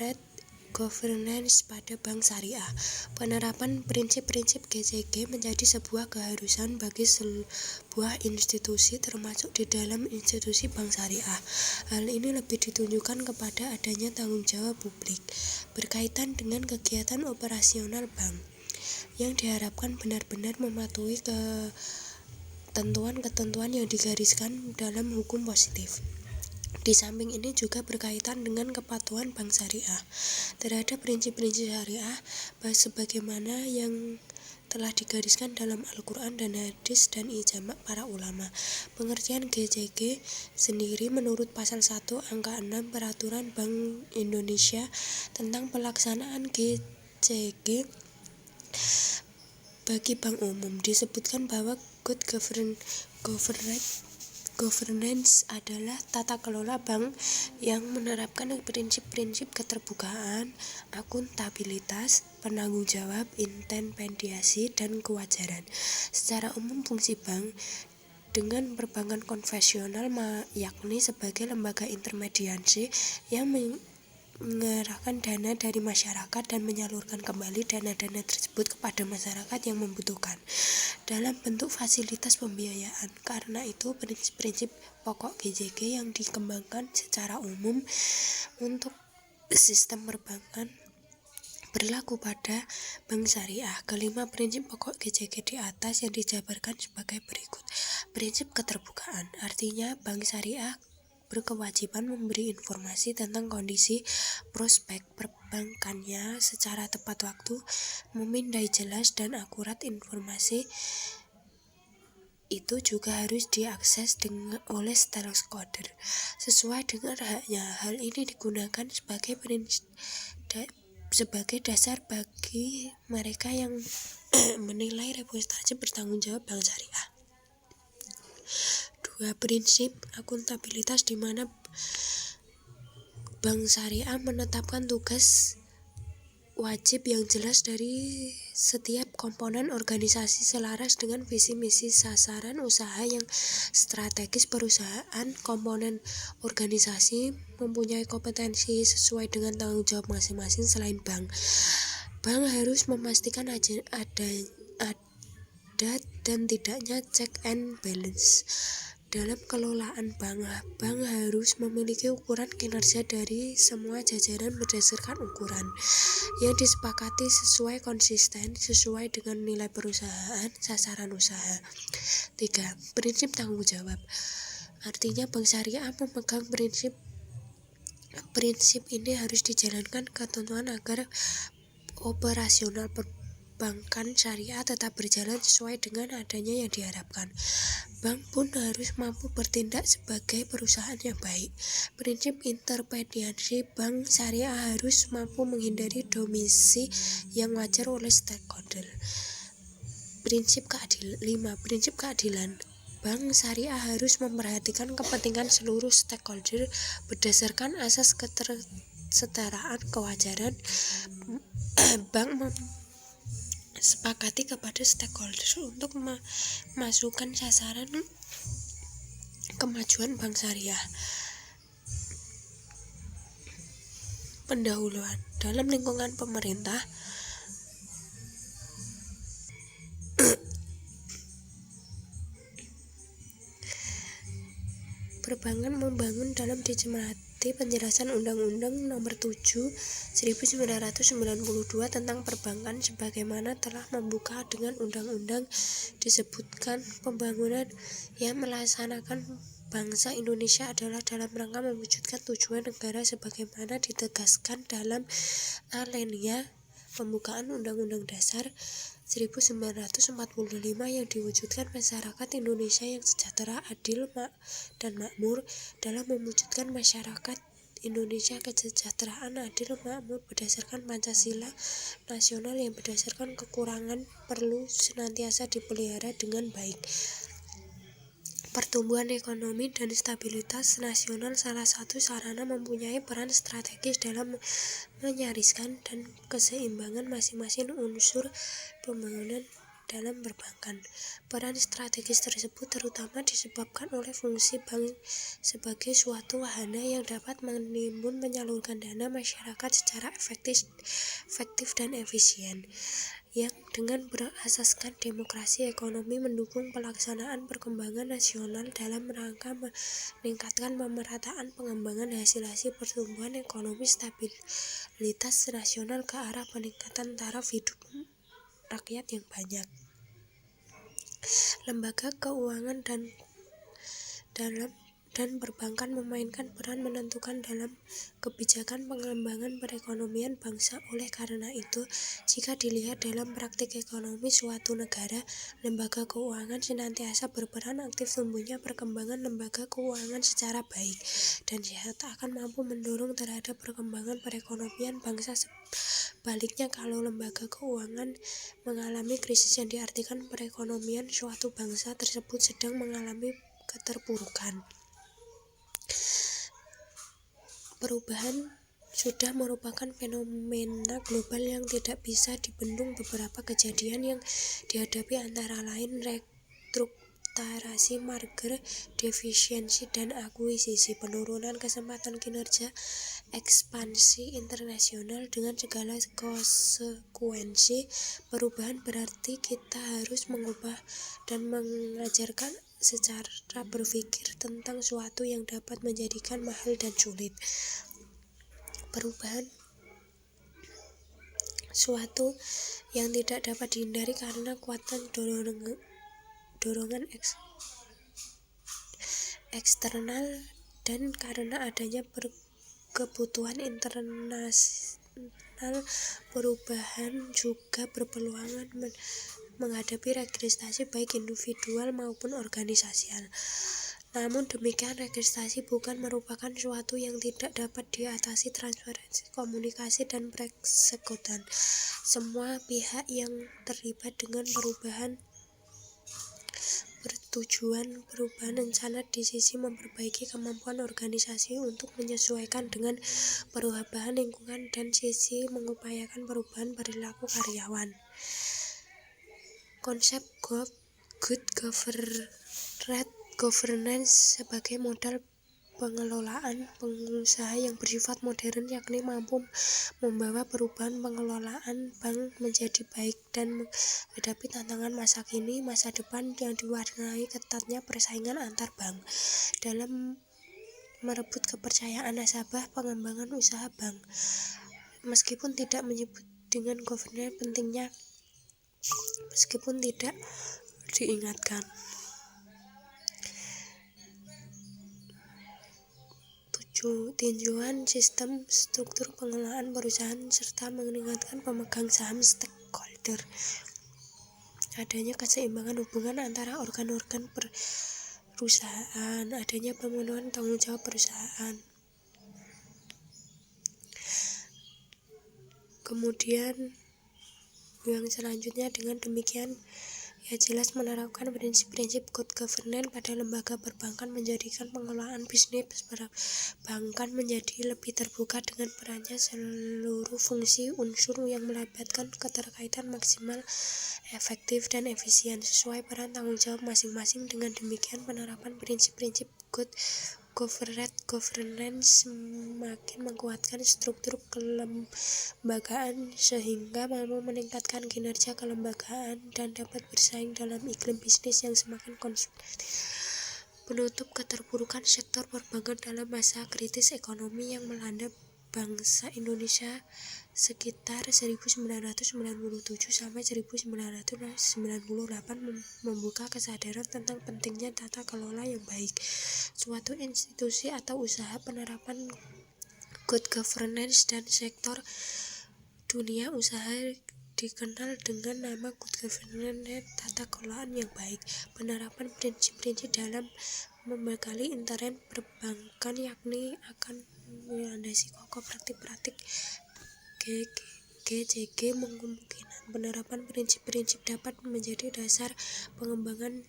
corporate governance pada bank syariah. Penerapan prinsip-prinsip GCG menjadi sebuah keharusan bagi sebuah institusi, termasuk di dalam institusi bank syariah. Hal ini lebih ditunjukkan kepada adanya tanggung jawab publik berkaitan dengan kegiatan operasional bank, yang diharapkan benar-benar mematuhi ketentuan-ketentuan yang digariskan dalam hukum positif. Di samping ini juga berkaitan dengan kepatuhan bank syariah terhadap prinsip-prinsip syariah sebagaimana yang telah digariskan dalam Al-Quran dan hadis dan ijma' para ulama. Pengertian GCG sendiri menurut pasal 1 angka 6 Peraturan Bank Indonesia tentang pelaksanaan GCG bagi bank umum disebutkan bahwa good governance adalah tata kelola bank yang menerapkan prinsip-prinsip keterbukaan, akuntabilitas, penanggung jawab, independensi, dan kewajaran. Secara umum fungsi bank dengan perbankan konvensional yakni sebagai lembaga intermediasi yang mengerahkan dana dari masyarakat dan menyalurkan kembali dana-dana tersebut kepada masyarakat yang membutuhkan dalam bentuk fasilitas pembiayaan. Karena itu prinsip-prinsip pokok GCG yang dikembangkan secara umum untuk sistem perbankan berlaku pada bank syariah. Kelima prinsip pokok GCG di atas yang dijabarkan sebagai berikut. Prinsip keterbukaan, artinya bank syariah berkewajiban memberi informasi tentang kondisi prospek perbankannya secara tepat waktu, memindai jelas dan akurat. Informasi itu juga harus diakses oleh stakeholder sesuai dengan haknya. Hal ini digunakan sebagai dasar bagi mereka yang menilai reputasi bertanggung jawab bank syariah. 2. Prinsip akuntabilitas, di mana bank syariah menetapkan tugas wajib yang jelas dari setiap komponen organisasi selaras dengan visi misi sasaran usaha yang strategis perusahaan. Komponen organisasi mempunyai kompetensi sesuai dengan tanggung jawab masing-masing. Selain bank harus memastikan ada dan tidaknya check and balance dalam kelolaan bank. Bank harus memiliki ukuran kinerja dari semua jajaran berdasarkan ukuran yang disepakati konsisten sesuai dengan nilai perusahaan sasaran usaha. 3. Prinsip tanggung jawab, artinya bank syariah memegang prinsip ini harus dijalankan ketentuan agar operasional perbankan syariah tetap berjalan sesuai dengan adanya yang diharapkan. Bank pun harus mampu bertindak sebagai perusahaan yang baik. Prinsip intermediasi bank syariah harus mampu menghindari domisi yang wajar oleh stakeholder. 5. Prinsip keadilan. Bank syariah harus memperhatikan kepentingan seluruh stakeholder berdasarkan asas kesetaraan kewajaran. Bank sepakati kepada stakeholder untuk memasukkan sasaran kemajuan bank syariah. Pendahuluan dalam lingkungan pemerintah. Perbankan membangun dalam dicermati penjelasan Undang-Undang Nomor 7 1992 tentang perbankan, sebagaimana telah membuka dengan undang-undang disebutkan pembangunan yang melaksanakan bangsa Indonesia adalah dalam rangka mewujudkan tujuan negara sebagaimana ditegaskan dalam alinea pembukaan Undang-Undang Dasar 1945 yang diwujudkan masyarakat Indonesia yang sejahtera, adil, dan makmur. Dalam mewujudkan masyarakat Indonesia kesejahteraan, adil, makmur berdasarkan Pancasila nasional yang berdasarkan kekurangan perlu senantiasa dipelihara dengan baik. Pertumbuhan ekonomi dan stabilitas nasional salah satu sarana mempunyai peran strategis dalam menyariskan dan keseimbangan masing-masing unsur pembangunan dalam perbankan. Peran strategis tersebut terutama disebabkan oleh fungsi bank sebagai suatu wahana yang dapat menimbun menyalurkan dana masyarakat secara efektif dan efisien, yang dengan berasaskan demokrasi ekonomi mendukung pelaksanaan perkembangan nasional dalam rangka meningkatkan pemerataan pengembangan hasil pertumbuhan ekonomi, stabilitas nasional ke arah peningkatan taraf hidup rakyat yang banyak. Lembaga keuangan dan perbankan memainkan peran menentukan dalam kebijakan pengembangan perekonomian bangsa. Oleh karena itu, jika dilihat dalam praktik ekonomi suatu negara, lembaga keuangan senantiasa berperan aktif tumbuhnya perkembangan lembaga keuangan secara baik dan sehat akan mampu mendorong terhadap perkembangan perekonomian bangsa. Sebaliknya, kalau lembaga keuangan mengalami krisis yang diartikan perekonomian suatu bangsa tersebut sedang mengalami keterpurukan. Perubahan sudah merupakan fenomena global yang tidak bisa dibendung. Beberapa kejadian yang dihadapi antara lain restrukturasi merger, defisiensi dan akuisisi, penurunan kesempatan kinerja, ekspansi internasional dengan segala konsekuensi. Perubahan berarti kita harus mengubah dan mengajarkan secara berpikir tentang suatu yang dapat menjadikan mahal dan sulit. Perubahan suatu yang tidak dapat dihindari karena kuatan dorongan eksternal dan karena adanya kebutuhan internasional. Perubahan juga berpeluang menghadapi regresi baik individual maupun organisasial. Namun demikian, regresi bukan merupakan suatu yang tidak dapat diatasi. Transparansi, komunikasi, dan persekutuan semua pihak yang terlibat dengan perubahan bertujuan perubahan rencana di sisi memperbaiki kemampuan organisasi untuk menyesuaikan dengan perubahan lingkungan dan sisi mengupayakan perubahan perilaku karyawan. Konsep good governance sebagai modal pengelolaan pengusaha yang bersifat modern, yakni mampu membawa perubahan pengelolaan bank menjadi baik dan menghadapi tantangan masa kini, masa depan yang diwarnai ketatnya persaingan antar bank dalam merebut kepercayaan nasabah. Pengembangan usaha bank, meskipun tidak menyebut dengan governance pentingnya, meskipun tidak diingatkan. Tinjauan sistem struktur pengelolaan perusahaan serta mengingatkan pemegang saham stakeholder adanya keseimbangan hubungan antara organ-organ perusahaan, adanya pemenuhan tanggung jawab perusahaan. Kemudian yang selanjutnya, dengan demikian ya jelas menerapkan prinsip-prinsip good governance pada lembaga perbankan menjadikan pengelolaan bisnis perbankan menjadi lebih terbuka dengan perannya seluruh fungsi unsur yang melibatkan keterkaitan maksimal, efektif dan efisien sesuai peran tanggung jawab masing-masing. Dengan demikian, penerapan prinsip-prinsip good governance semakin menguatkan struktur kelembagaan sehingga mampu meningkatkan kinerja kelembagaan dan dapat bersaing dalam iklim bisnis yang semakin kompetitif. Menutup keterpurukan sektor perbankan dalam masa kritis ekonomi yang melanda bangsa Indonesia sekitar 1997 sampai 1998 membuka kesadaran tentang pentingnya tata kelola yang baik suatu institusi atau usaha. Penerapan good governance dan sektor dunia usaha dikenal dengan nama good governance, tata kelolaan yang baik. Penerapan prinsip-prinsip dalam membekali intern perbankan yakni akan melandasi kokoh praktik-praktik GCG. Kemungkinan penerapan prinsip-prinsip dapat menjadi dasar pengembangan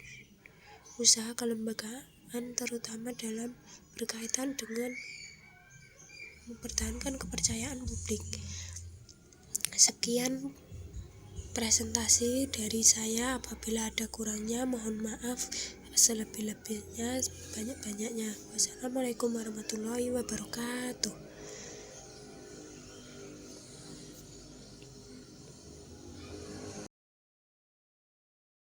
usaha kelembagaan terutama dalam berkaitan dengan mempertahankan kepercayaan publik. Sekian presentasi dari saya. Apabila ada kurangnya mohon maaf, selebih-lebihnya banyak-banyaknya. Wassalamualaikum warahmatullahi wabarakatuh.